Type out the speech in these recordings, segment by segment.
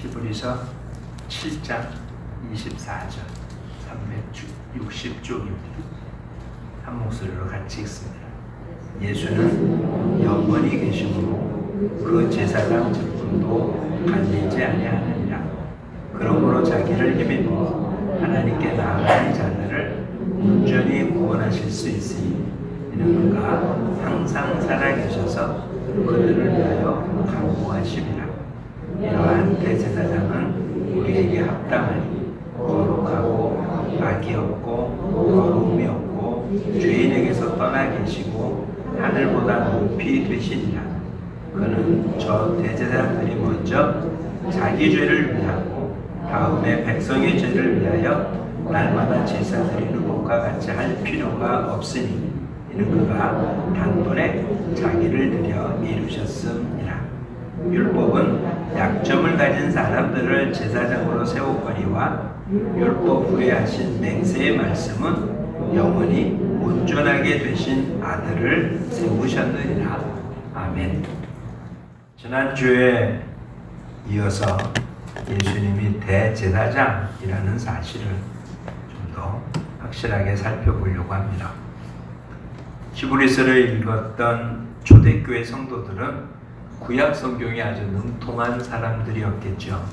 히브리서 7장 24절 360쪽입니다. 한 목소리로 같이 읽습니다. 예수는 영원히 계심으로 그 제사장 직분도 갈리지 아니하느니라. 그러므로 자기를 힘입어 하나님께 나아가는 자들을 온전히 구원하실 수 있으니 이는 그가 항상 살아계셔서 그들을 위하여 간구하심이라. 이러한 대제사장은 우리에게 합당하니 거룩하고 악이 없고 더러움이 없고 죄인에게서 떠나 계시고 하늘보다 높이 되시니라. 그는 저 대제사장들이 먼저 자기 죄를 위하고 다음에 백성의 죄를 위하여 날마다 제사 드리는 것과 같이 할 필요가 없으니 이는 그가 단번에 자기를 드려 이루셨음이라. 율법은 약점을 가진 사람들을 제사장으로 세웠거니와 율법 후에 하신 맹세의 말씀은 영원히 온전하게 되신 아들을 세우셨느니라. 아멘. 지난주에 이어서 예수님이 대제사장이라는 사실을 좀 더 확실하게 살펴보려고 합니다. 히브리서를 읽었던 초대교회 성도들은 구약 성경이 아주 능통한 사람들이었겠죠.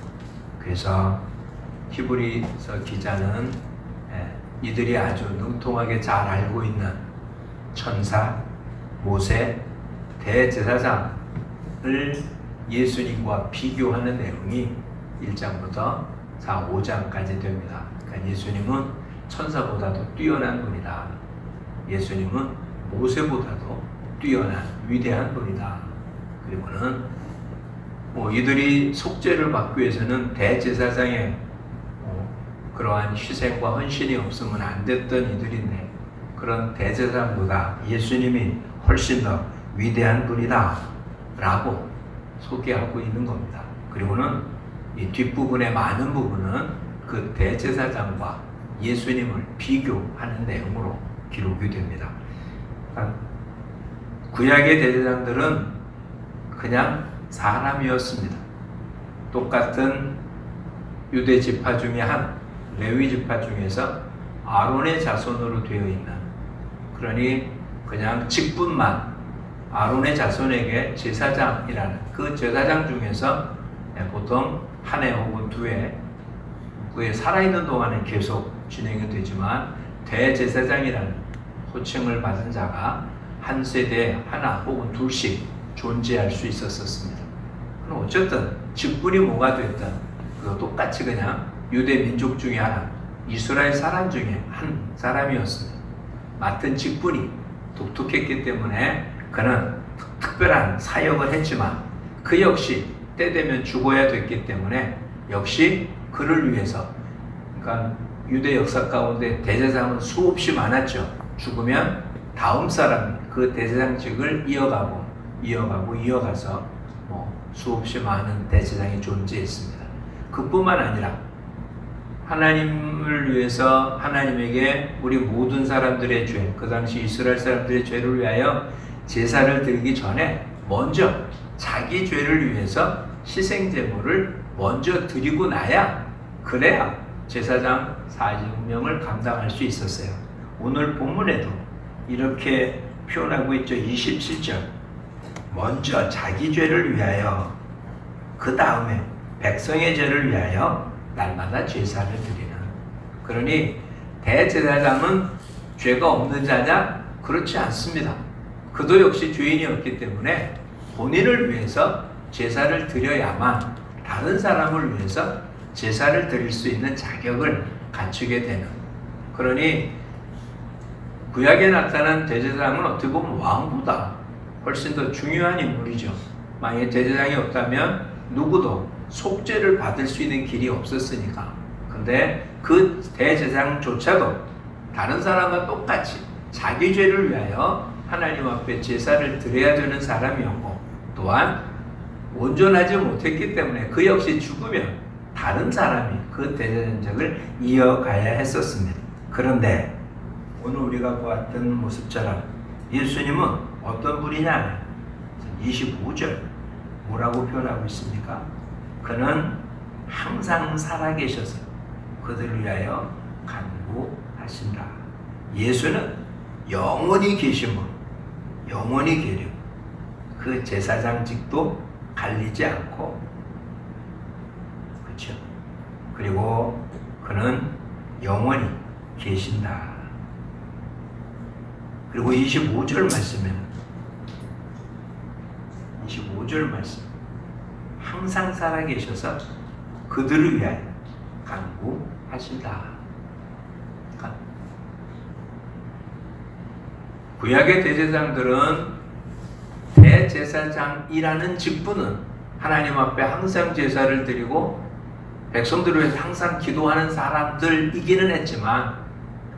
그래서 히브리서 기자는 이들이 아주 능통하게 잘 알고 있는 천사, 모세, 대제사장을 예수님과 비교하는 내용이 1장부터 4, 5장까지 됩니다. 그러니까 예수님은 천사보다도 뛰어난 분이다. 예수님은 모세보다도 뛰어난 위대한 분이다. 그리고는 이들이 속죄를 받기 위해서는 대제사장의 그러한 희생과 헌신이 없으면 안 됐던 이들인데 그런 대제사장보다 예수님이 훨씬 더 위대한 분이다 라고 소개하고 있는 겁니다. 그리고는 이 뒷부분의 많은 부분은 그 대제사장과 예수님을 비교하는 내용으로 기록이 됩니다. 구약의 대제사장들은 그냥 사람이었습니다. 똑같은 유대 지파 중에 한 레위 지파 중에서 아론의 자손으로 되어 있는, 그러니 그냥 직분만 아론의 자손에게 제사장이라는 그 제사장 중에서 보통 한 해 혹은 두 해 그에 살아있는 동안은 계속 진행이 되지만 대제사장이라는 호칭을 받은 자가 한 세대에 하나 혹은 둘씩 존재할 수 있었습니다. 그럼 어쨌든 직분이 뭐가 됐든 그거 똑같이 그냥 유대 민족 중에 하나, 이스라엘 사람 중에 한 사람이었습니다. 맡은 직분이 독특했기 때문에 그는 특별한 사역을 했지만 그 역시 때 되면 죽어야 됐기 때문에 역시 그를 위해서, 그러니까 유대 역사 가운데 대제사장은 수없이 많았죠. 죽으면 다음 사람이 그 대제사장직을 이어가서 수없이 많은 대제사장이 존재했습니다. 그뿐만 아니라 하나님을 위해서 하나님에게 우리 모든 사람들의 죄, 그 당시 이스라엘 사람들의 죄를 위하여 제사를 드리기 전에 먼저 자기 죄를 위해서 희생제물을 먼저 드리고 나야, 그래야 제사장 사명을 감당할 수 있었어요. 오늘 본문에도 이렇게 표현하고 있죠. 27절. 먼저 자기 죄를 위하여, 그 다음에 백성의 죄를 위하여 날마다 제사를 드리는. 그러니 대제사장은 죄가 없는 자냐? 그렇지 않습니다. 그도 역시 죄인이었기 때문에 본인을 위해서 제사를 드려야만 다른 사람을 위해서 제사를 드릴 수 있는 자격을 갖추게 되는. 그러니 구약에 나타난 대제사장은 어떻게 보면 왕보다 훨씬 더 중요한 인물이죠. 만약에 대제사장이 없다면 누구도 속죄를 받을 수 있는 길이 없었으니까. 근데 그 대제사장조차도 다른 사람과 똑같이 자기 죄를 위하여 하나님 앞에 제사를 드려야 되는 사람이었고, 또한 온전하지 못했기 때문에 그 역시 죽으면 다른 사람이 그 대제사장직을 이어가야 했었습니다. 그런데 오늘 우리가 보았던 모습처럼 예수님은 어떤 분이냐? 25절 뭐라고 표현하고 있습니까? 그는 항상 살아계셔서 그들을 위하여 간구하신다. 예수는 영원히 계심으로, 영원히 계려 그 제사장직도 갈리지 않고, 그렇죠? 그리고 그는 영원히 계신다. 그리고 25절 말씀에는 25절 말씀, 항상 살아계셔서 그들을 위하여 간구하신다. 구약의 대제사장들은 대제사장이라는 직분은 하나님 앞에 항상 제사를 드리고 백성들을 위해서 항상 기도하는 사람들이기는 했지만,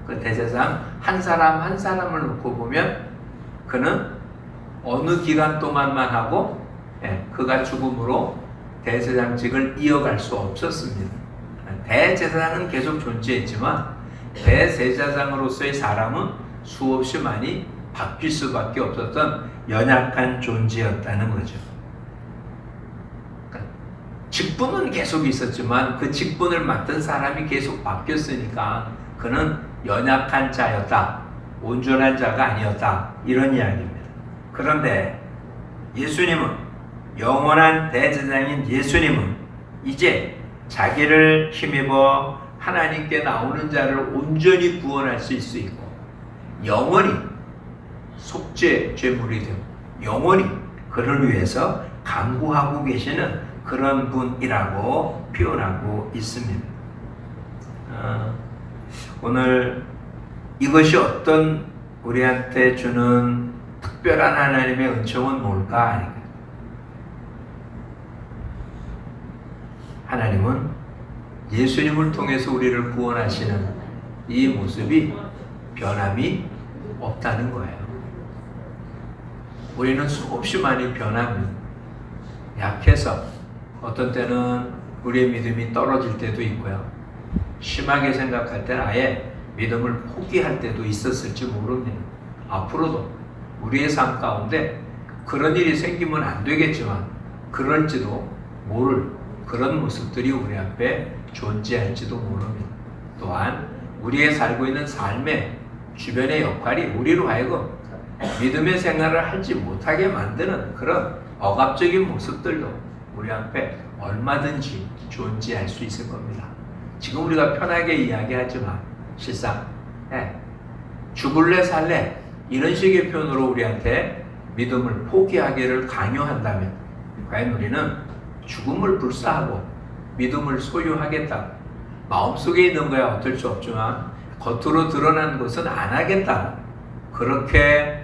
그 대제사장 한 사람 한 사람을 놓고 보면 그는 어느 기간 동안만 하고 그가 죽음으로 대제사장직을 이어갈 수 없었습니다. 대제사장은 계속 존재했지만 대제사장으로서의 사람은 수없이 많이 바뀔 수밖에 없었던 연약한 존재였다는 거죠. 직분은 계속 있었지만 그 직분을 맡은 사람이 계속 바뀌었으니까 그는 연약한 자였다, 온전한 자가 아니었다, 이런 이야기입니다. 그런데 예수님은, 영원한 대제사장인 예수님은 이제 자기를 힘입어 하나님께 나오는 자를 온전히 구원하실 수 있고 영원히 속죄 제물이 되고 영원히 그를 위해서 간구하고 계시는 그런 분이라고 표현하고 있습니다. 오늘 이것이 어떤 우리한테 주는 특별한 하나님의 은총은 뭘까? 하나님은 예수님을 통해서 우리를 구원하시는 이 모습이 변함이 없다는 거예요. 우리는 수없이 많이 변합니다. 약해서 어떤 때는 우리의 믿음이 떨어질 때도 있고요. 심하게 생각할 때는 아예 믿음을 포기할 때도 있었을지 모릅니다. 앞으로도 우리의 삶 가운데 그런 일이 생기면 안 되겠지만 그럴지도 모를 그런 모습들이 우리 앞에 존재할지도 모릅니다. 또한 우리의 살고 있는 삶의 주변의 역할이 우리로 하여금 믿음의 생활을 하지 못하게 만드는 그런 억압적인 모습들도 우리 앞에 얼마든지 존재할 수 있을 겁니다. 지금 우리가 편하게 이야기하지만 실상 죽을래 살래 이런 식의 표현으로 우리한테 믿음을 포기하기를 강요한다면 과연 우리는 죽음을 불사하고 믿음을 소유하겠다, 마음속에 있는 거야 어쩔 수 없지만 겉으로 드러나는 것은 안 하겠다, 그렇게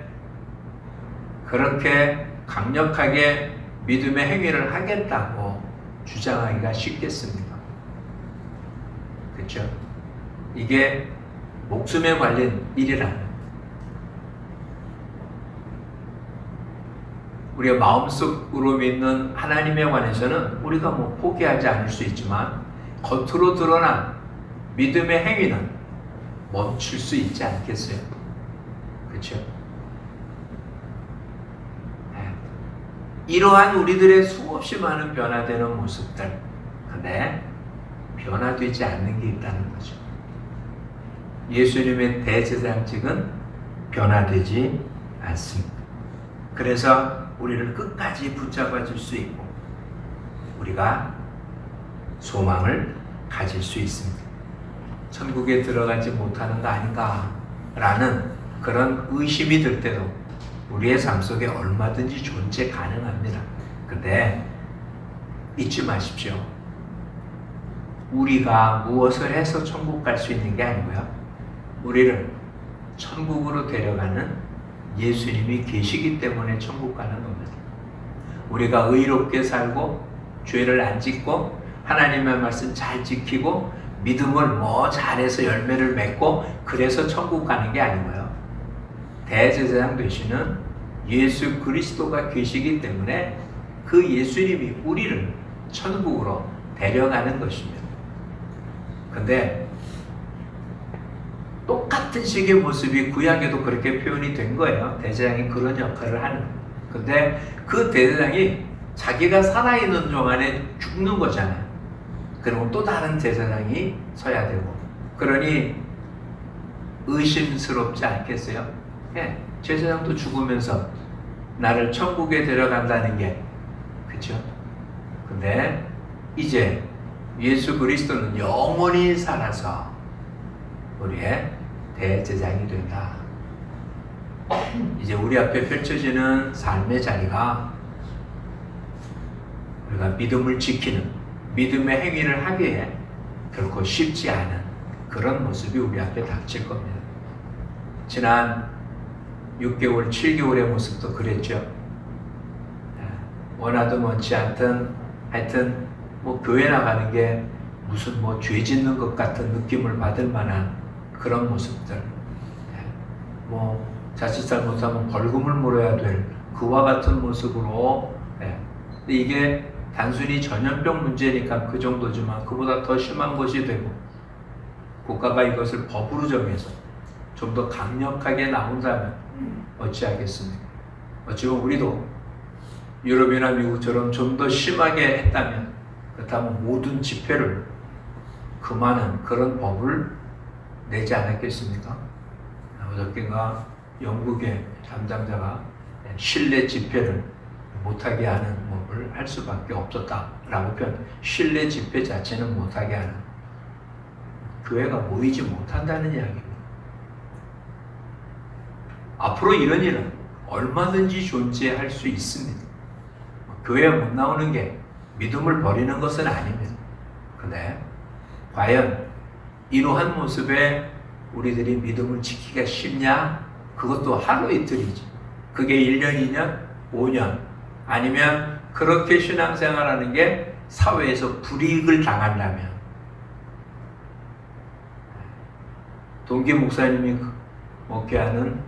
강력하게 믿음의 행위를 하겠다고 주장하기가 쉽겠습니까? 그렇죠? 이게 목숨에 관련 일이라는, 우리가 마음속으로 믿는 하나님에 관해서는 우리가 포기하지 않을 수 있지만 겉으로 드러난 믿음의 행위는 멈출 수 있지 않겠어요? 그렇죠? 이러한 우리들의 수없이 많은 변화되는 모습들, 근데 변화되지 않는 게 있다는 거죠. 예수님의 대제사장직은 변화되지 않습니다. 그래서 우리를 끝까지 붙잡아 줄 수 있고 우리가 소망을 가질 수 있습니다. 천국에 들어가지 못하는 거 아닌가 라는 그런 의심이 들 때도 우리의 삶 속에 얼마든지 존재 가능합니다. 근데 잊지 마십시오. 우리가 무엇을 해서 천국 갈 수 있는 게 아니고요, 우리를 천국으로 데려가는 예수님이 계시기 때문에 천국 가는 겁니다. 우리가 의롭게 살고 죄를 안 짓고 하나님의 말씀 잘 지키고 믿음을 잘해서 열매를 맺고 그래서 천국 가는 게 아니고요, 대제사장 되시는 예수 그리스도가 계시기 때문에 그 예수님이 우리를 천국으로 데려가는 것입니다. 근데 똑같은 식의 모습이 구약에도 그렇게 표현이 된 거예요. 대제사장이 그런 역할을 하는. 근데 그 대제사장이 자기가 살아있는 동안에 죽는 거잖아요. 그리고 또 다른 제사장이 서야 되고, 그러니 의심스럽지 않겠어요? 예, 제사장도 죽으면서 나를 천국에 데려간다는 게, 그쵸? 근데 이제 예수 그리스도는 영원히 살아서 우리의 대제사장이 된다. 이제 우리 앞에 펼쳐지는 삶의 자리가 우리가 믿음을 지키는, 믿음의 행위를 하기에 결코 쉽지 않은 그런 모습이 우리 앞에 닥칠 겁니다. 지난 6개월, 7개월의 모습도 그랬죠. 원하든 원치 않든 하여튼 뭐 교회 나가는 게 무슨 뭐 죄 짓는 것 같은 느낌을 받을 만한 그런 모습들, 뭐 자칫 잘못하면 벌금을 물어야 될 그와 같은 모습으로, 근데 이게 단순히 전염병 문제니까 그 정도지만 그보다 더 심한 것이 되고, 국가가 이것을 법으로 정해서 좀 더 강력하게 나온다면 어찌하겠습니까? 어찌보면 우리도 유럽이나 미국처럼 좀 더 심하게 했다면, 그렇다면 모든 집회를 금하는 그런 법을 내지 않았겠습니까? 어저께가 영국의 담당자가 실내 집회를 못하게 하는 법을 할 수밖에 없었다라고 표현. 실내 집회 자체는 못하게 하는, 교회가 모이지 못한다는 이야기입니다. 앞으로 이런 일은 얼마든지 존재할 수 있습니다. 교회에 못 나오는 게 믿음을 버리는 것은 아닙니다. 근데 과연 이러한 모습에 우리들이 믿음을 지키기가 쉽냐? 그것도 하루 이틀이지. 그게 1년, 2년, 5년, 아니면 그렇게 신앙생활하는 게 사회에서 불이익을 당한다면. 동기 목사님이 목회하는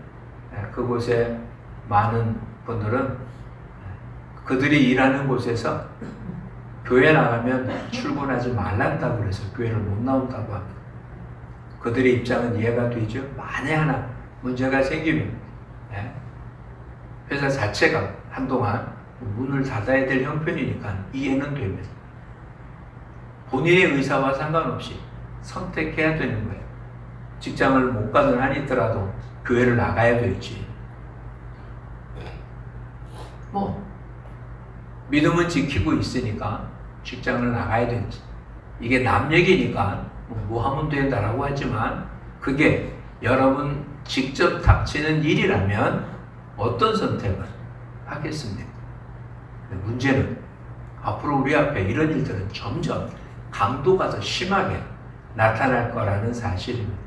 그곳에 많은 분들은 그들이 일하는 곳에서 교회 나가면 출근하지 말란다고 그래서 교회를 못 나온다고 합니다. 그들의 입장은 이해가 되죠. 만에 하나 문제가 생기면 회사 자체가 한동안 문을 닫아야 될 형편이니까 이해는 됩니다. 본인의 의사와 상관없이 선택해야 되는 거예요. 직장을 못 가든 아니더라도 교회를 나가야 될지, 뭐 믿음은 지키고 있으니까 직장을 나가야 될지, 이게 남 얘기니까 뭐 하면 된다라고 하지만 그게 여러분 직접 닥치는 일이라면 어떤 선택을 하겠습니까? 문제는 앞으로 우리 앞에 이런 일들은 점점 강도가 더 심하게 나타날 거라는 사실입니다.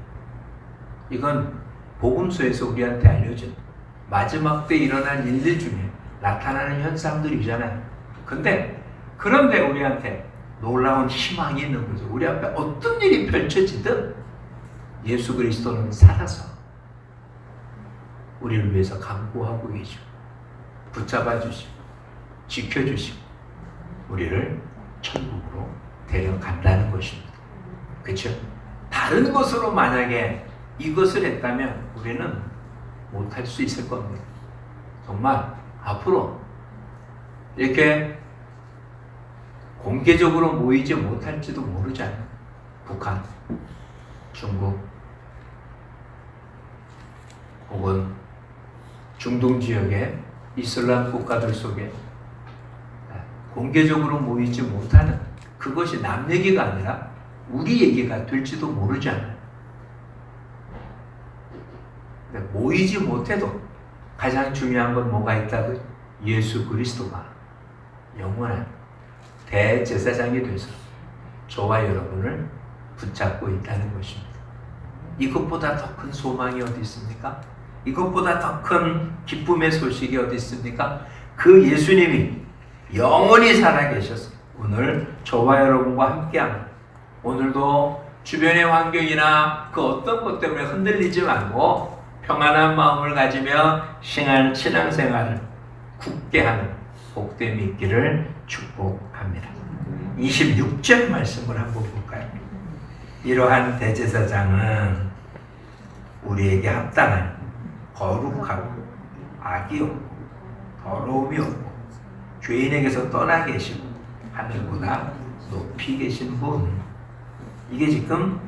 이건 복음서에서 우리한테 알려진 마지막 때 일어날 일들 중에 나타나는 현상들이잖아요. 그런데 우리한테 놀라운 희망이 있는 거죠. 우리 앞에 어떤 일이 펼쳐지든 예수 그리스도는 살아서 우리를 위해서 간구하고 계시고 붙잡아 주시고 지켜주시고 우리를 천국으로 데려간다는 것입니다. 그렇죠? 다른 것으로 만약에 이것을 했다면 우리는 못할 수 있을 겁니다. 정말 앞으로 이렇게 공개적으로 모이지 못할지도 모르잖아요. 북한, 중국, 혹은 중동 지역의 이슬람 국가들 속에 공개적으로 모이지 못하는, 그것이 남 얘기가 아니라 우리 얘기가 될지도 모르잖아요. 모이지 못해도 가장 중요한 건 뭐가 있다고요? 예수 그리스도가 영원한 대제사장이 돼서 저와 여러분을 붙잡고 있다는 것입니다. 이것보다 더 큰 소망이 어디 있습니까? 이것보다 더 큰 기쁨의 소식이 어디 있습니까? 그 예수님이 영원히 살아계셔서 오늘 저와 여러분과 함께합니다. 오늘도 주변의 환경이나 그 어떤 것 때문에 흔들리지 말고 평안한 마음을 가지며 신앙생활을 굳게 하는 복됨이 있기를 축복합니다. 26절 말씀을 한번 볼까요? 이러한 대제사장은 우리에게 합당한 거룩하고 악이 없고 더러움이 없고 죄인에게서 떠나 계시고 하늘보다 높이 계신 분. 이게 지금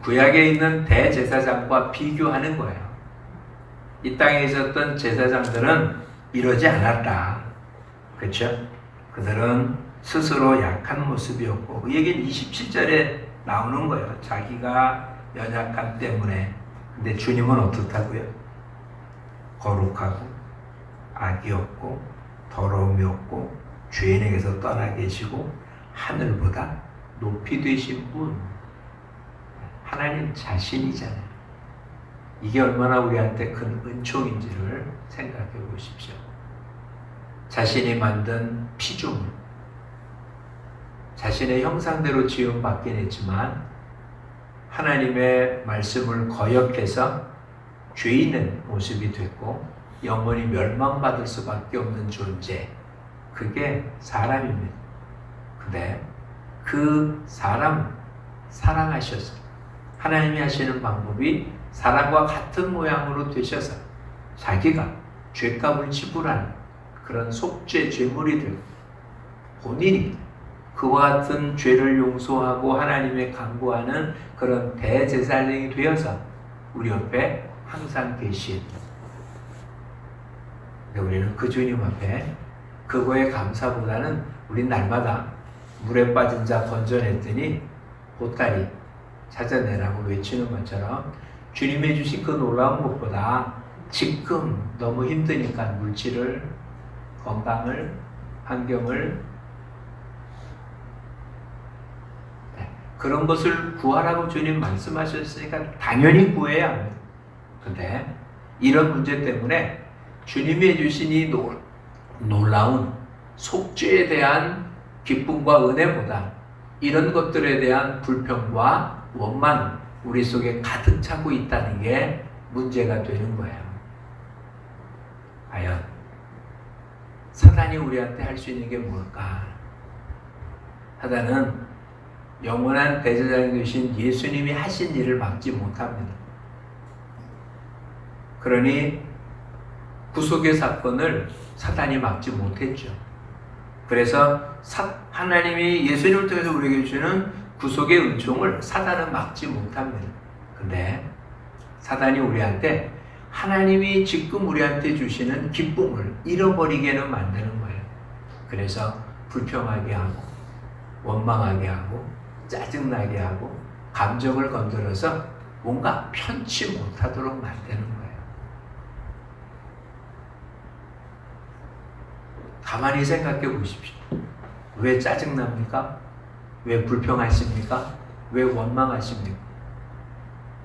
구약에 있는 대제사장과 비교하는 거예요. 이 땅에 있었던 제사장들은 이러지 않았다. 그렇죠? 그들은 스스로 약한 모습이었고, 그 얘기는 27절에 나오는 거예요. 자기가 연약함 때문에. 근데 주님은 어떻다고요? 거룩하고 악이 없고 더러움이 없고 죄인에게서 떠나 계시고 하늘보다 높이 되신 분. 하나님 자신이잖아요. 이게 얼마나 우리한테 큰 은총인지를 생각해 보십시오. 자신이 만든 피조물, 자신의 형상대로 지음받긴 했지만 하나님의 말씀을 거역해서 죄인의 모습이 됐고 영원히 멸망받을 수밖에 없는 존재, 그게 사람입니다. 근데 그 사람 사랑하셔서 하나님이 하시는 방법이 사람과 같은 모양으로 되셔서 자기가 죄값을 지불하는 그런 속죄 제물이 되고 본인이 그와 같은 죄를 용서하고 하나님의 간구하는 그런 대제사장이 되어서 우리 옆에 항상 계신. 근데 우리는 그 주님 앞에 그거에 감사보다는 우린 날마다 물에 빠진 자 건져냈더니 보따리 찾아내라고 외치는 것처럼 주님이 주신 그 놀라운 것보다 지금 너무 힘드니까 물질을, 건강을, 환경을, 그런 것을 구하라고 주님 말씀하셨으니까 당연히 구해야 합니다. 근데 이런 문제 때문에 주님이 해주신 이 놀라운 속죄에 대한 기쁨과 은혜보다 이런 것들에 대한 불평과 원망 우리 속에 가득 차고 있다는 게 문제가 되는 거예요. 과연 사단이 우리한테 할 수 있는 게 뭘까? 사단은 영원한 대제사장이 되신 예수님이 하신 일을 막지 못합니다. 그러니 구속의 사건을 사단이 막지 못했죠. 그래서 하나님이 예수님을 통해서 우리에게 주는 구속의 은총을 사단은 막지 못합니다. 근데 사단이 우리한테 하나님이 지금 우리한테 주시는 기쁨을 잃어버리게는 만드는 거예요. 그래서 불평하게 하고 원망하게 하고 짜증나게 하고 감정을 건드려서 뭔가 편치 못하도록 만드는 거예요. 가만히 생각해 보십시오. 왜 짜증납니까? 왜 불평하십니까? 왜 원망하십니까?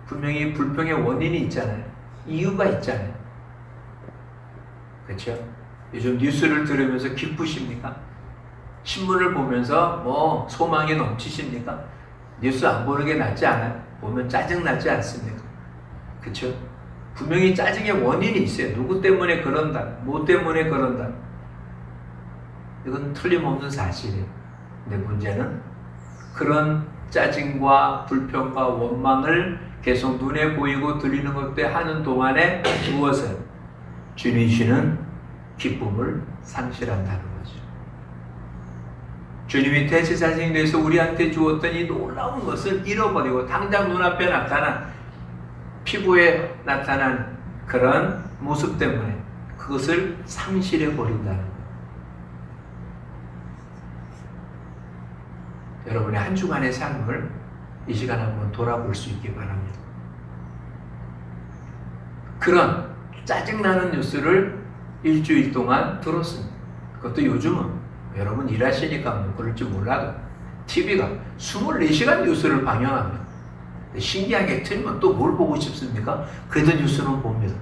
분명히 불평의 원인이 있잖아요. 이유가 있잖아요. 그렇죠? 요즘 뉴스를 들으면서 기쁘십니까? 신문을 보면서 뭐 소망이 넘치십니까? 뉴스 안 보는 게 낫지 않아요? 보면 짜증나지 않습니까? 그렇죠? 분명히 짜증의 원인이 있어요. 누구 때문에 그런다, 뭐 때문에 그런다. 이건 틀림없는 사실이에요. 근데 문제는 그런 짜증과 불평과 원망을 계속 눈에 보이고 들리는 것들 하는 동안에 무엇을? 주님이 주시는 기쁨을 상실한다는 거죠. 주님이 대제사장이 돼서 우리한테 주었던 이 놀라운 것을 잃어버리고 당장 눈앞에 나타난 피부에 나타난 그런 모습 때문에 그것을 상실해 버린다는 거예요. 여러분의 한 주간의 삶을 이 시간 한번 돌아볼 수 있기 바랍니다. 그런 짜증나는 뉴스를 일주일 동안 들었습니다. 그것도 요즘은 여러분 일하시니까 뭐 그럴지 몰라도 TV가 24시간 뉴스를 방영합니다. 신기하게 틀면 또 뭘 보고 싶습니까? 그래도 뉴스는 봅니다.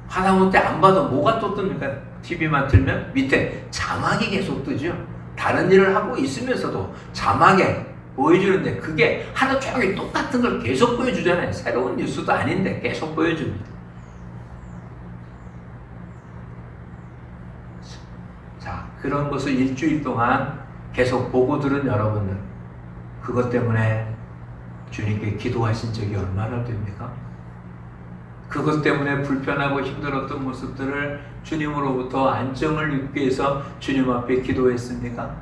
하다못해 안 봐도 뭐가 또 뜹니까? TV만 틀면 밑에 자막이 계속 뜨죠. 다른 일을 하고 있으면서도 자막에 보여주는데 그게 하루 종일 똑같은 걸 계속 보여주잖아요. 새로운 뉴스도 아닌데 계속 보여줍니다. 자, 그런 것을 일주일 동안 계속 보고 들은 여러분들, 그것 때문에 주님께 기도하신 적이 얼마나 됩니까? 그것 때문에 불편하고 힘들었던 모습들을 주님으로부터 안정을 얻기 위해서 주님 앞에 기도했습니까?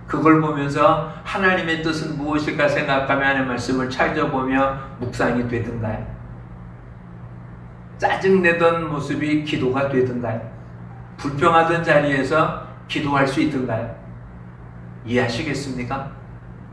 그걸 보면서 하나님의 뜻은 무엇일까 생각하며 하는 말씀을 찾아보며 묵상이 되든가요? 짜증내던 모습이 기도가 되든가요? 불평하던 자리에서 기도할 수 있든가요? 이해하시겠습니까?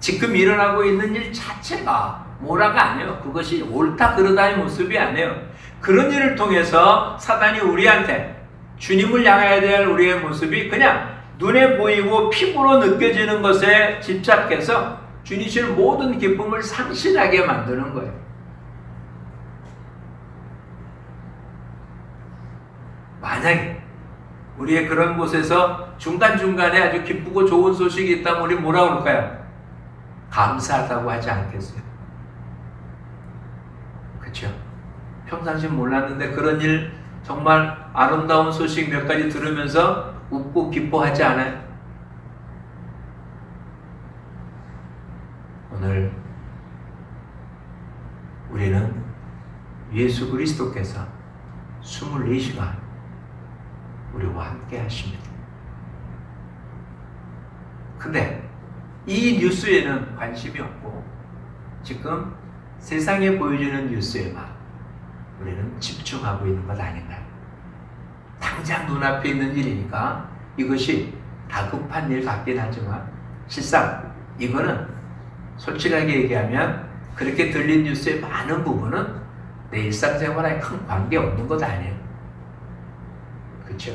지금 일어나고 있는 일 자체가 뭐라가 아니에요. 그것이 옳다 그르다의 모습이 아니에요. 그런 일을 통해서 사단이 우리한테 주님을 향해야 될 우리의 모습이 그냥 눈에 보이고 피부로 느껴지는 것에 집착해서 주니실 모든 기쁨을 상실하게 만드는 거예요. 만약에 우리의 그런 곳에서 중간중간에 아주 기쁘고 좋은 소식이 있다면 우리 뭐라고 그럴까요? 감사하다고 하지 않겠어요? 그렇죠? 평상시 몰랐는데 그런 일 정말 아름다운 소식 몇 가지 들으면서 웃고 기뻐하지 않아요? 오늘 우리는 예수 그리스도께서 24시간 우리와 함께 하십니다. 근데 이 뉴스에는 관심이 없고 지금 세상에 보여지는 뉴스에만 우리는 집중하고 있는 것 아닌가요? 당장 눈앞에 있는 일이니까 이것이 다급한 일 같긴 하지만 실상 이거는 솔직하게 얘기하면 그렇게 들린 뉴스의 많은 부분은 내 일상생활에 큰 관계없는 것 아니에요. 그렇죠?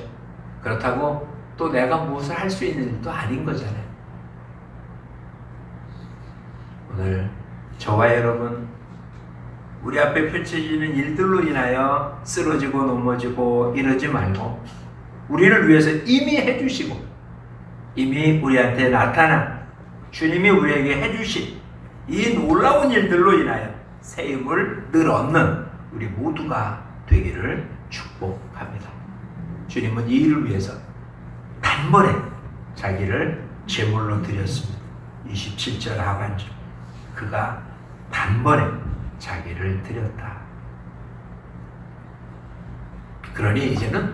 그렇다고 또 내가 무엇을 할 수 있는 일도 아닌 거잖아요. 오늘 저와 여러분 우리 앞에 펼쳐지는 일들로 인하여 쓰러지고 넘어지고 이러지 말고 우리를 위해서 이미 해주시고 이미 우리한테 나타난 주님이 우리에게 해주신 이 놀라운 일들로 인하여 새 힘을 늘 얻는 우리 모두가 되기를 축복합니다. 주님은 이 일을 위해서 단번에 자기를 제물로 드렸습니다. 27절 하반절 그가 단번에 자기를 드렸다. 그러니 이제는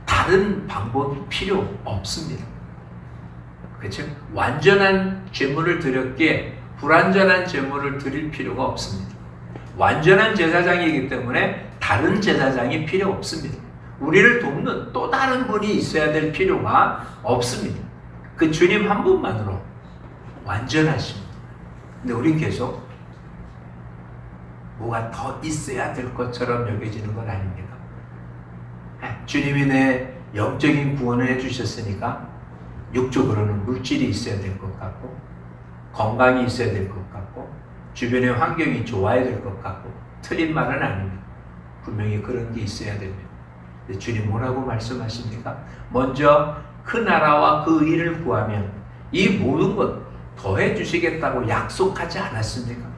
다른 방법이 필요 없습니다. 그렇죠? 완전한 제물을 드렸기에 불완전한 제물을 드릴 필요가 없습니다. 완전한 제사장이기 때문에 다른 제사장이 필요 없습니다. 우리를 돕는 또 다른 분이 있어야 될 필요가 없습니다. 그 주님 한 분만으로 완전하십니다. 근데 우린 계속 뭐가 더 있어야 될 것처럼 여겨지는 건 아닙니까? 주님이 내 영적인 구원을 해주셨으니까 육적으로는 물질이 있어야 될 것 같고 건강이 있어야 될 것 같고 주변의 환경이 좋아야 될 것 같고 틀린 말은 아닙니다. 분명히 그런 게 있어야 됩니다. 근데 주님 뭐라고 말씀하십니까? 먼저 그 나라와 그 의를 구하면 이 모든 것 더해 주시겠다고 약속하지 않았습니까?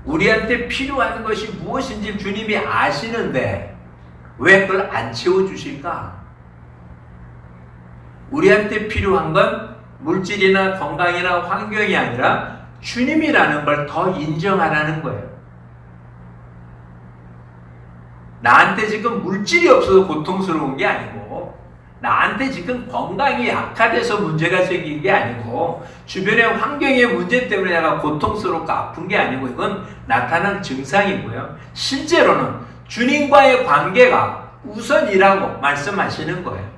우리한테 필요한 것이 무엇인지 주님이 아시는데 왜 그걸 안 채워주실까? 우리한테 필요한 건 물질이나 건강이나 환경이 아니라 주님이라는 걸 더 인정하라는 거예요. 나한테 지금 물질이 없어서 고통스러운 게 아니고 나한테 지금 건강이 약화돼서 문제가 생긴 게 아니고 주변의 환경의 문제 때문에 내가 고통스럽고 아픈 게 아니고 이건 나타난 증상이고요. 실제로는 주님과의 관계가 우선이라고 말씀하시는 거예요.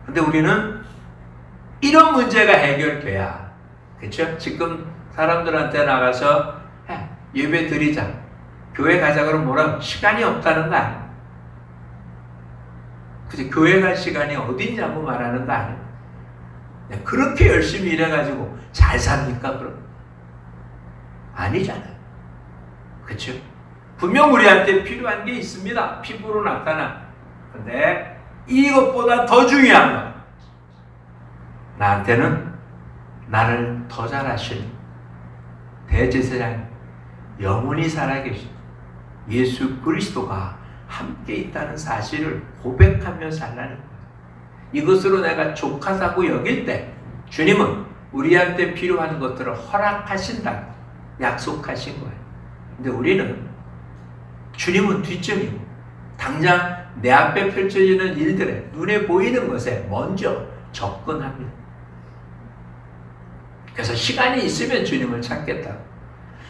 근데 우리는 이런 문제가 해결돼야 그렇죠? 지금 사람들한테 나가서 예배 드리자 교회 가자 그러면 뭐라고? 시간이 없다는 거 아니에요? 그치? 교회 갈 시간이 어딨냐고 말하는 거 아니에요? 그렇게 열심히 일해가지고 잘 삽니까 그럼? 아니잖아요. 그쵸? 분명 우리한테 필요한 게 있습니다. 피부로 나타나. 근데 이것보다 더 중요한 건 나한테는 나를 더 잘하시는 대제사장 영원히 살아계신 예수 그리스도가 함께 있다는 사실을 고백하며 살라는 거예요. 이것으로 내가 족하다고 여길 때 주님은 우리한테 필요한 것들을 허락하신다고 약속하신 거예요. 근데 우리는 주님은 뒷전이고 당장 내 앞에 펼쳐지는 일들에 눈에 보이는 것에 먼저 접근합니다. 그래서 시간이 있으면 주님을 찾겠다.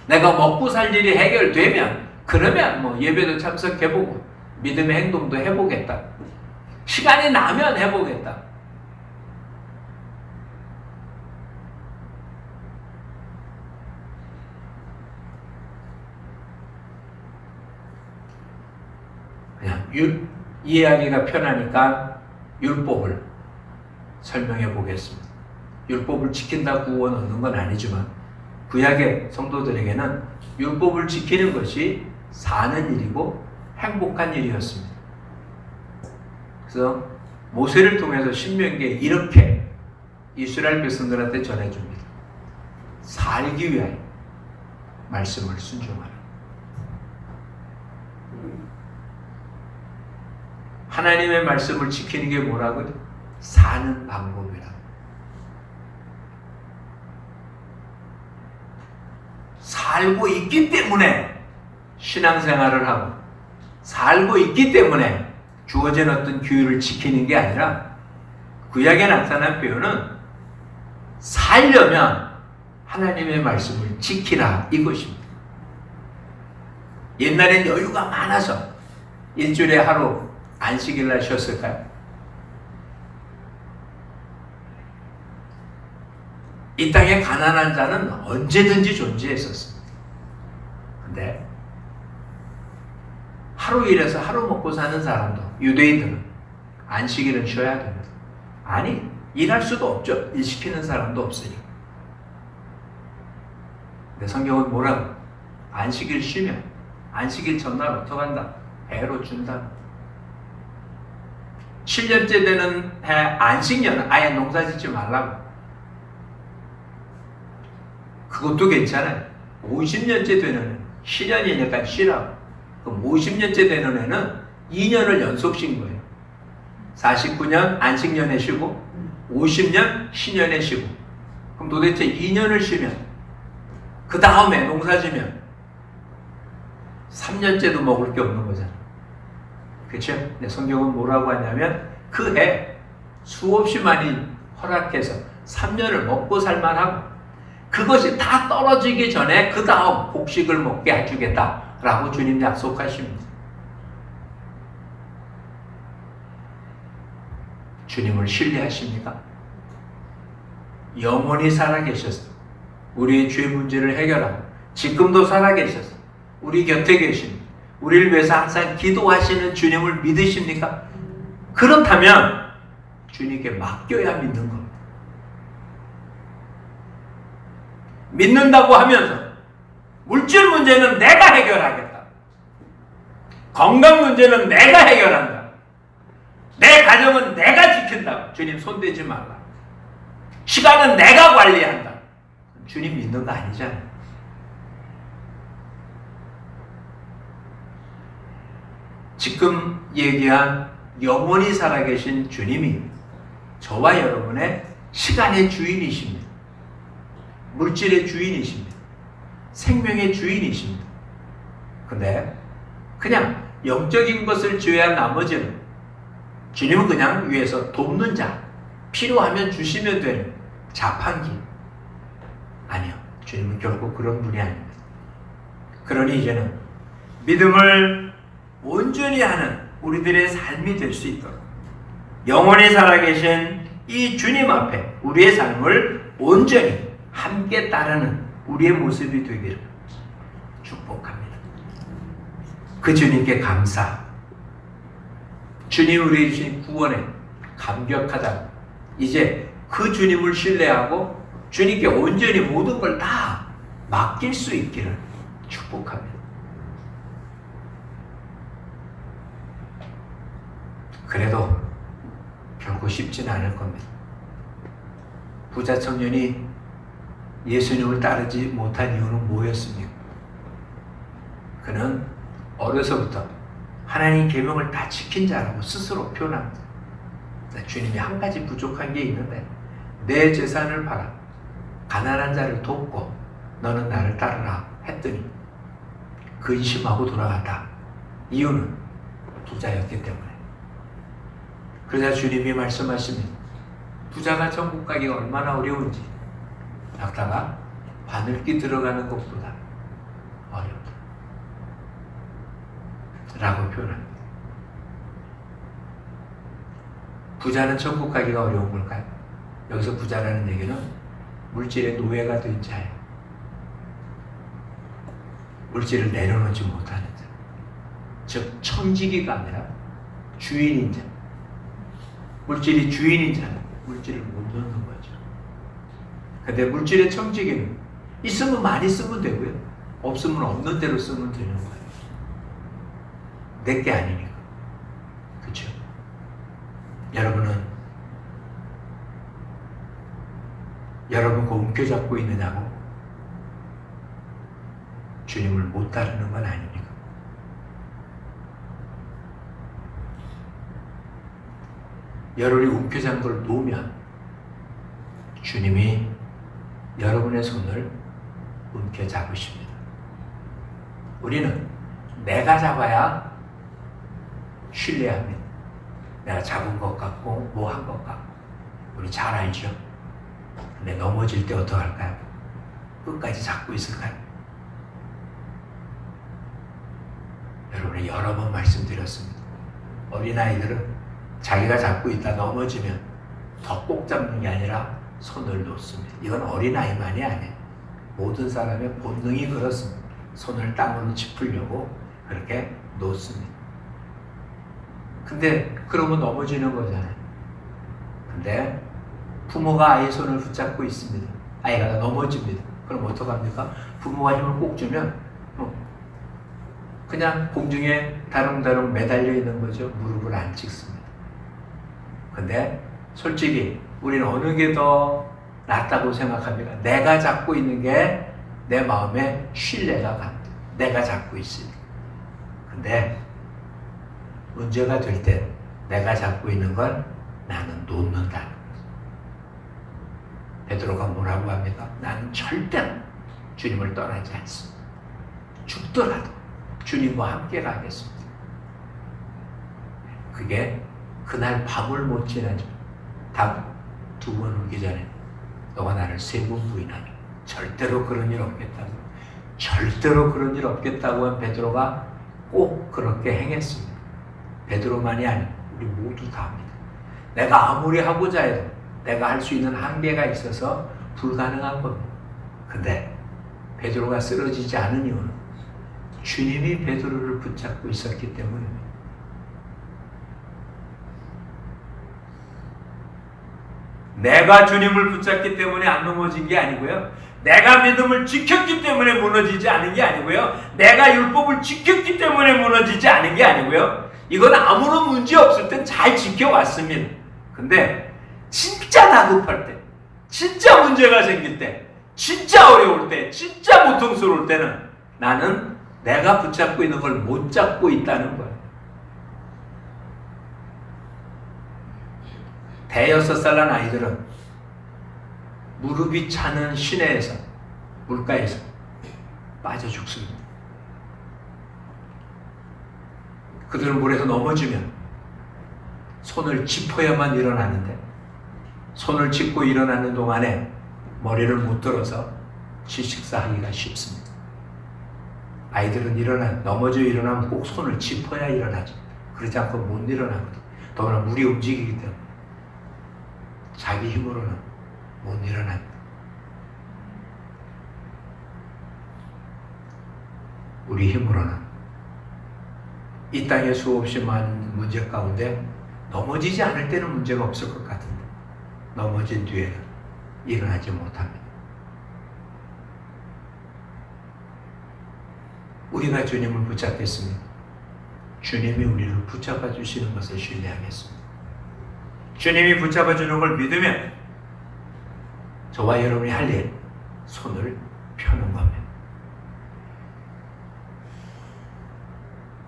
내가 먹고 살 일이 해결되면 그러면 뭐 예배도 참석해보고 믿음의 행동도 해보겠다. 시간이 나면 해보겠다. 그냥 이해하기가 편하니까 율법을 설명해 보겠습니다. 율법을 지킨다 구원 얻는 건 아니지만 구약의 성도들에게는 율법을 지키는 것이 사는 일이고 행복한 일이었습니다. 그래서 모세를 통해서 신명기에 이렇게 이스라엘 백성들한테 전해줍니다. 살기 위하여 말씀을 순종하라. 하나님의 말씀을 지키는 게 뭐라고요? 사는 방법이라. 살고 있기 때문에 신앙생활을 하고 살고 있기 때문에 주어진 어떤 규율을 지키는 게 아니라 구약에 나타난 표현은 살려면 하나님의 말씀을 지키라 이것입니다. 옛날엔 여유가 많아서 일주일에 하루 안식일날 쉬었을까요? 이 땅에 가난한 자는 언제든지 존재했었습니다. 근데 하루 일해서 하루 먹고 사는 사람도 유대인들은 안식일은 쉬어야 됩니다. 아니, 일할 수도 없죠. 일 시키는 사람도 없으니. 근데 성경은 뭐라고? 안식일 쉬면 안식일 전날 어떡한다? 배로 준다. 7년째 되는 해 안식년 아예 농사 짓지 말라고. 그것도 괜찮아요. 50년째 되는 해, 10년이니까 쉬라고. 그럼 50년째 되는 해는 2년을 연속 쉰 거예요. 49년 안식년에 쉬고 50년 신년에 쉬고. 그럼 도대체 2년을 쉬면 그 다음에 농사 지면 3년째도 먹을 게 없는 거잖아요. 그렇죠? 근데 성경은 뭐라고 하냐면 그 해 수없이 많이 허락해서 3년을 먹고 살만하고 그것이 다 떨어지기 전에 그 다음 곡식을 먹게 해주겠다라고 주님 약속하십니다. 주님을 신뢰하십니까? 영원히 살아계셔서 우리의 죄 문제를 해결하고 지금도 살아계셔서 우리 곁에 계십니다. 우리를 위해서 항상 기도하시는 주님을 믿으십니까? 그렇다면 주님께 맡겨야 믿는 겁니다. 믿는다고 하면서 물질 문제는 내가 해결하겠다. 건강 문제는 내가 해결한다. 내 가정은 내가 지킨다. 주님 손대지 말라. 시간은 내가 관리한다. 주님 믿는 거 아니잖아요. 지금 얘기한 영원히 살아계신 주님이 저와 여러분의 시간의 주인이십니다. 물질의 주인이십니다. 생명의 주인이십니다. 근데 그냥 영적인 것을 제외한 나머지는 주님은 그냥 위에서 돕는 자, 필요하면 주시면 되는 자판기. 아니요. 주님은 결국 그런 분이 아닙니다. 그러니 이제는 믿음을 온전히 하는 우리들의 삶이 될 수 있도록 영원히 살아계신 이 주님 앞에 우리의 삶을 온전히 함께 따르는 우리의 모습이 되기를 축복합니다. 그 주님께 감사. 주님 우리에게 주신 구원에 감격하다. 이제 그 주님을 신뢰하고 주님께 온전히 모든 걸 다 맡길 수 있기를 축복합니다. 그래도 결코 쉽지는 않을 겁니다. 부자 청년이 예수님을 따르지 못한 이유는 뭐였습니까? 그는 어려서부터 하나님 계명을 다 지킨 자라고 스스로 표현합니다. 주님이 한 가지 부족한 게 있는데 내 재산을 팔아 가난한 자를 돕고 너는 나를 따르라 했더니 근심하고 돌아갔다. 이유는 부자였기 때문에. 그러자 주님이 말씀하시면 부자가 천국 가기가 얼마나 어려운지 낙타가 바늘기 들어가는 것보다 어렵다 라고 표현합니다. 부자는 천국 가기가 어려운 걸까요? 여기서 부자라는 얘기는 물질의 노예가 된 자예요. 물질을 내려놓지 못하는 자. 즉 천지기가 아니라 주인인 자. 물질이 주인인 자는 물질을 못 놓는 거죠. 근데 물질의 천지기는 있으면 많이 쓰면 되고요. 없으면 없는 대로 쓰면 되는 거예요. 내게 아니니까. 그렇죠? 여러분 그 움켜잡고 있느냐고 주님을 못 따르는 건 아닙니까? 여러분이 움켜잡은 걸 놓으면 주님이 여러분의 손을 움켜잡으십니다. 우리는 내가 잡아야 신뢰합니다. 내가 잡은 것 같고 뭐 한 것 같고 우리 잘 알죠? 근데 넘어질 때 어떡할까요? 끝까지 잡고 있을까요? 여러분이 여러 번 말씀드렸습니다. 어린아이들은 자기가 잡고 있다 넘어지면 더 꼭 잡는 게 아니라 손을 놓습니다. 이건 어린아이만이 아니에요. 모든 사람의 본능이 그렇습니다. 손을 땅으로 짚으려고 그렇게 놓습니다. 근데 그러면 넘어지는 거잖아요. 근데 부모가 아이의 손을 붙잡고 있습니다. 아이가 넘어집니다. 그럼 어떡합니까? 부모가 힘을 꼭 주면 그냥 공중에 다롱다롱 매달려 있는 거죠. 무릎을 안 찍습니다. 근데 솔직히 우리는 어느 게 더 낫다고 생각합니까? 내가 잡고 있는 게 내 마음에 신뢰가 갑니다. 내가 잡고 있으니까. 근데 문제가 될 때 내가 잡고 있는 걸 나는 놓는다는 거죠. 베드로가 뭐라고 합니까? 나는 절대로 주님을 떠나지 않습니다. 죽더라도 주님과 함께 가겠습니다. 그게 그날 밤을 못 지나죠. 답 두 번 오기 전에 너가 나를 3번 부인하니 절대로 그런 일 없겠다고, 절대로 그런 일 없겠다고 한 베드로가 꼭 그렇게 행했습니다. 베드로만이 아니고 우리 모두 다 합니다. 내가 아무리 하고자 해도 내가 할 수 있는 한계가 있어서 불가능한 겁니다. 근데 베드로가 쓰러지지 않은 이유는 주님이 베드로를 붙잡고 있었기 때문입니다. 내가 주님을 붙잡기 때문에 안 넘어진 게 아니고요. 내가 믿음을 지켰기 때문에 무너지지 않은 게 아니고요. 내가 율법을 지켰기 때문에 무너지지 않은 게 아니고요. 이건 아무런 문제 없을 땐 잘 지켜왔습니다. 근데 진짜 다급할 때, 진짜 문제가 생길 때, 진짜 어려울 때, 진짜 고통스러울 때는 나는 내가 붙잡고 있는 걸 못 잡고 있다는 거예요. 대여섯 살 난 아이들은 무릎이 차는 시내에서, 물가에서 빠져 죽습니다. 그들은 물에서 넘어지면 손을 짚어야만 일어나는데 손을 짚고 일어나는 동안에 머리를 못 들어서 질식사하기가 쉽습니다. 아이들은 넘어져 일어나면 꼭 손을 짚어야 일어나죠. 그렇지 않고 못 일어나거든. 더구나 물이 움직이기 때문에 자기 힘으로는 못 일어납니다. 우리 힘으로는 이 땅에 수없이 많은 문제 가운데 넘어지지 않을 때는 문제가 없을 것 같은데 넘어진 뒤에는 일어나지 못합니다. 우리가 주님을 붙잡겠습니다. 주님이 우리를 붙잡아 주시는 것을 신뢰하겠습니다. 주님이 붙잡아 주는 걸 믿으면 저와 여러분이 할 일, 손을 펴는 겁니다.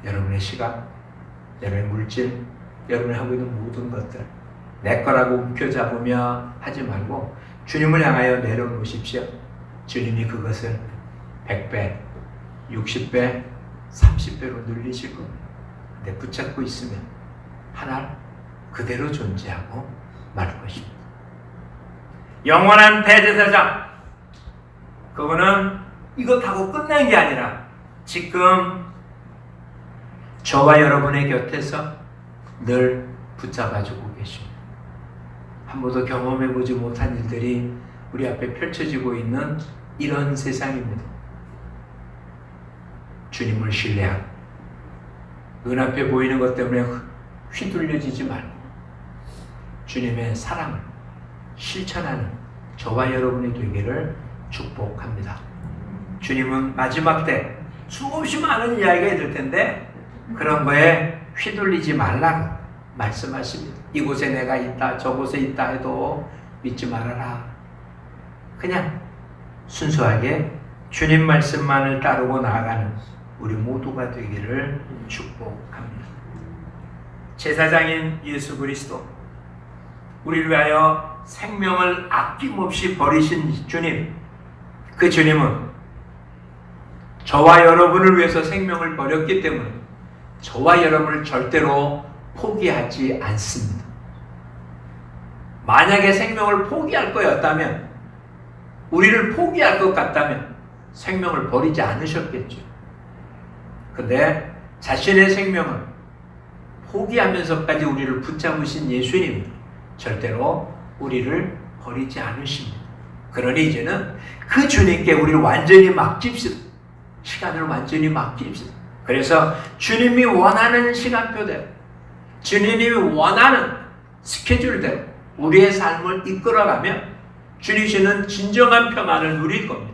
여러분의 시각, 여러분의 물질, 여러분이 하고 있는 모든 것들 내 거라고 움켜잡으며 하지 말고 주님을 향하여 내려놓으십시오. 주님이 그것을 100배, 60배, 30배로 늘리실 겁니다. 근데 붙잡고 있으면 하나 그대로 존재하고 말 것입니다. 영원한 대제사장, 그거는 이것하고 끝난 게 아니라 지금 저와 여러분의 곁에서 늘 붙잡아주고 계십니다. 한 번도 경험해보지 못한 일들이 우리 앞에 펼쳐지고 있는 이런 세상입니다. 주님을 신뢰하고 눈앞에 보이는 것 때문에 휘둘려지지 말고 주님의 사랑을 실천하는 저와 여러분이 되기를 축복합니다. 주님은 마지막 때 수없이 많은 이야기가 있을 텐데 그런 거에 휘둘리지 말라고 말씀하십니다. 이곳에 내가 있다, 저곳에 있다 해도 믿지 말아라. 그냥 순수하게 주님 말씀만을 따르고 나아가는 우리 모두가 되기를 축복합니다. 제사장인 예수 그리스도, 우리를 위하여 생명을 아낌없이 버리신 주님, 그 주님은 저와 여러분을 위해서 생명을 버렸기 때문에 저와 여러분을 절대로 포기하지 않습니다. 만약에 생명을 포기할 거였다면, 우리를 포기할 것 같다면 생명을 버리지 않으셨겠죠. 근데 자신의 생명을 포기하면서까지 우리를 붙잡으신 예수님, 절대로 우리를 버리지 않으십니다. 그러니 이제는 그 주님께 우리를 완전히 맡깁시다. 시간을 완전히 맡깁시다. 그래서 주님이 원하는 시간표대로, 주님이 원하는 스케줄대로 우리의 삶을 이끌어가면 주님께는 진정한 평안을 누릴 겁니다.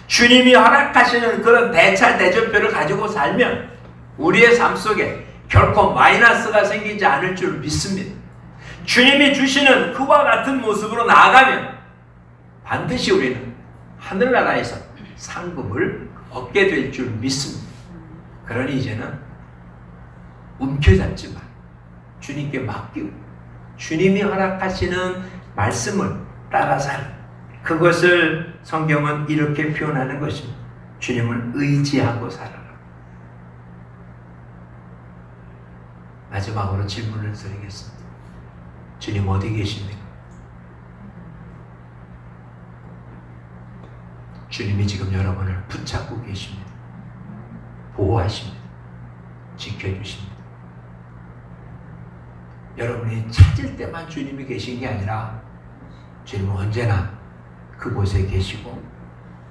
주님이 허락하시는 그런 대차 대조표를 가지고 살면 우리의 삶 속에 결코 마이너스가 생기지 않을 줄 믿습니다. 주님이 주시는 그와 같은 모습으로 나아가면 반드시 우리는 하늘나라에서 상급을 얻게 될 줄 믿습니다. 그러니 이제는 움켜잡지 마. 주님께 맡기고 주님이 허락하시는 말씀을 따라 살, 그것을 성경은 이렇게 표현하는 것입니다. 주님을 의지하고 살아라. 마지막으로 질문을 드리겠습니다. 주님 어디 계십니까? 주님이 지금 여러분을 붙잡고 계십니다. 보호하십니다. 지켜주십니다. 여러분이 찾을 때만 주님이 계신 게 아니라 주님은 언제나 그곳에 계시고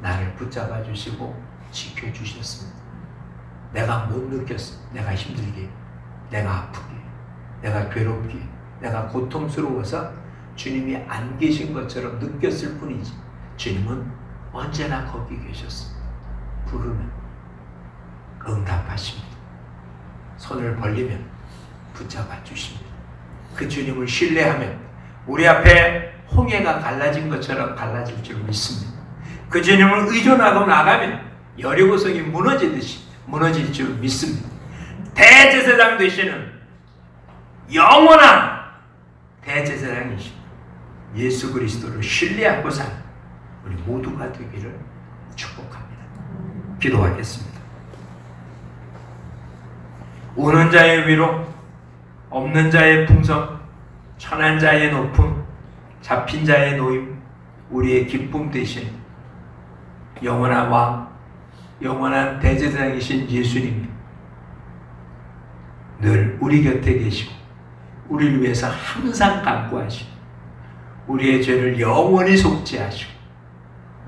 나를 붙잡아 주시고 지켜주셨습니다. 내가 못 느꼈어. 내가 힘들게, 내가 아프게, 내가 괴롭게, 내가 고통스러워서 주님이 안 계신 것처럼 느꼈을 뿐이지 주님은 언제나 거기 계셨습니다. 부르면 응답하십니다. 손을 벌리면 붙잡아 주십니다. 그 주님을 신뢰하면 우리 앞에 홍해가 갈라진 것처럼 갈라질 줄 믿습니다. 그 주님을 의존하고 나가면 여리고성이 무너지듯이 무너질 줄 믿습니다. 대제사장 되시는 영원한 대제사장이신 예수 그리스도를 신뢰하고 사는 우리 모두가 되기를 축복합니다. 기도하겠습니다. 우는 자의 위로, 없는 자의 풍성, 천한 자의 높음, 잡힌 자의 노임, 우리의 기쁨 되신 영원한 왕, 영원한 대제사장이신 예수님이 늘 우리 곁에 계시고 우리를 위해서 항상 간구하시고 우리의 죄를 영원히 속죄하시고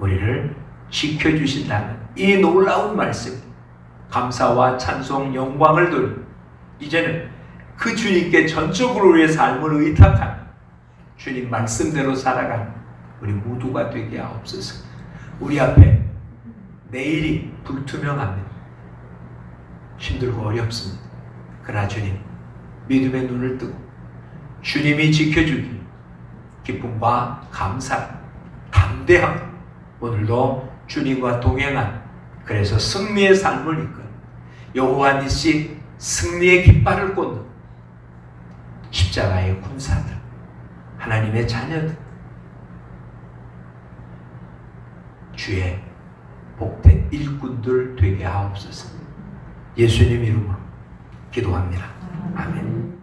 우리를 지켜주신다는 이 놀라운 말씀, 감사와 찬송, 영광을 돌리고 이제는 그 주님께 전적으로 우리의 삶을 의탁한 주님 말씀대로 살아가는 우리 모두가 되게 하옵소서. 우리 앞에 내일이 불투명합니다. 힘들고 어렵습니다. 그러나 주님, 믿음의 눈을 뜨고 주님이 지켜주기 기쁨과 감사, 담대함, 오늘도 주님과 동행한, 그래서 승리의 삶을 이끌 여호와 니시 승리의 깃발을 꽂는 십자가의 군사들, 하나님의 자녀들, 주의 복된 일꾼들 되게 하옵소서. 예수님 이름으로 기도합니다. 아멘.